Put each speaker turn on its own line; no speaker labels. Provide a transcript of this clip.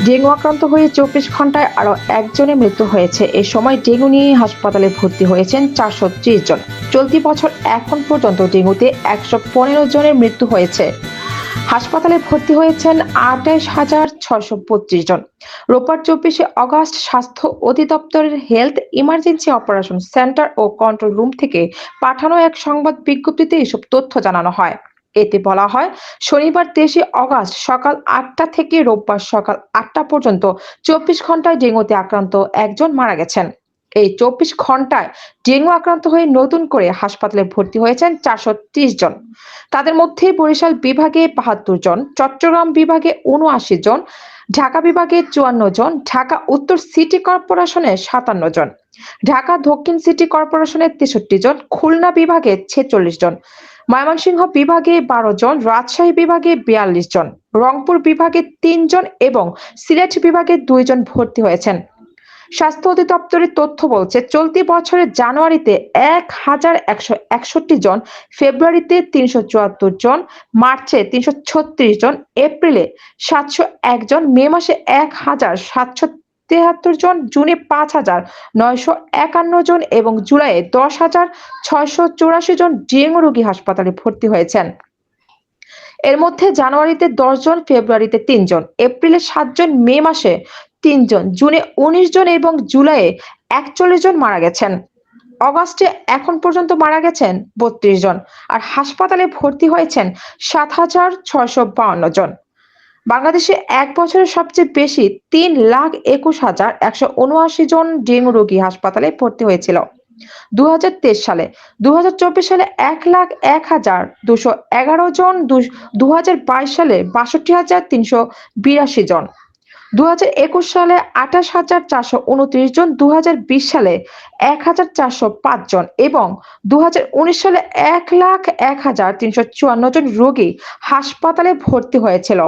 Dengue আক্রান্ত হয়ে ২৪ ঘন্টায় আরও একজনের মৃত্যু হয়েছে। এ সময় ডেঙ্গু নিয়ে হাসপাতালে ভর্তি হয়েছেন ৪৩০ জন। চলতি বছর এখন পর্যন্ত ডেঙ্গুতে ১১৫ জনের মৃত্যু হয়েছে। হাসপাতালে ভর্তি হয়েছেন ২৮,৬২৫ জন। রোববার ২৪শে অগস্ট স্বাস্থ্য অধিদপ্তরের হেলথ ইমার্জেন্সি অপারেশন সেন্টার ও কন্ট্রোল রুম থেকে পাঠানো এক সংবাদ বিজ্ঞপ্তিতে এসব তথ্য জানানো হয়। এতে বলা হয়, শনিবার ২৩শে অগস্ট সকাল ৮টা থেকে রোববার সকাল ৮টা পর্যন্ত ২৪ ঘন্টায় ডেঙ্গুতে আক্রান্ত একজন মারা গেছেন। এই ২৪ ঘন্টায় ডেঙ্গু আক্রান্ত হয়ে নতুন করে হাসপাতালে ভর্তি হয়েছেন ৪৩০ জন। তাদের মধ্যে বরিশাল বিভাগে ৭২ জন, চট্টগ্রাম বিভাগে ৭৯ জন, ঢাকা বিভাগে ৫৪ জন, ঢাকা উত্তর সিটি কর্পোরেশনে ৫৭ জন, ঢাকা দক্ষিণ সিটি কর্পোরেশনে ৬৩ জন, খুলনা বিভাগে ৪৬ জন, ময়মনসিংহ বিভাগে ১২ জন, রাজশাহী বিভাগে ৪২ জন, রংপুর বিভাগে ৩ জন এবং সিলেট বিভাগে ২ জন ভর্তি হয়েছেন। স্বাস্থ্য অধিদপ্তরের তথ্য বলছে, চলতি বছরের জানুয়ারিতে ১,১৬১ জন, ফেব্রুয়ারিতে ৩৭৪ জন, মার্চে ৩৩৬ জন, এপ্রিলে ৭০১ জন, মে মাসে ১,৭৭৩ জন, জুনে ৫,৯৫১ জন এবং জুলাইয়ে ১০,৬৮৪ জন ডেঙ্গু রোগী হাসপাতালে ভর্তি হয়েছেন। এর মধ্যে জানুয়ারিতে ১০ জন, ফেব্রুয়ারিতে ৩ জন, এপ্রিলে ৭ জন, মে মাসে ৩ জন, জুনে ১৯ জন এবং জুলাইয়ে ৪১ জন মারা গেছেন। অগাস্টে এখন পর্যন্ত মারা গেছেন ৩২ জন আর হাসপাতালে ভর্তি হয়েছেন ৭,৬৫২ জন। বাংলাদেশে এক বছরে সবচেয়ে বেশি ৩,২১,১৭৯ জন ডেঙ্গু রোগী হাসপাতালে ভর্তি হয়েছিল ২০২৩ সালে। ২০২৪ সালে ১,০১,২১১ জন, ২০২২ সালে ৬২,৩৮২ জন, ২০২১ সালে ২৮,৪২৯ জন, ২০২০ সালে ১,৪০৫ জন এবং ২০১৯ সালে ১,০১,৩৫৪ জন রোগী হাসপাতালে ভর্তি হয়েছিল।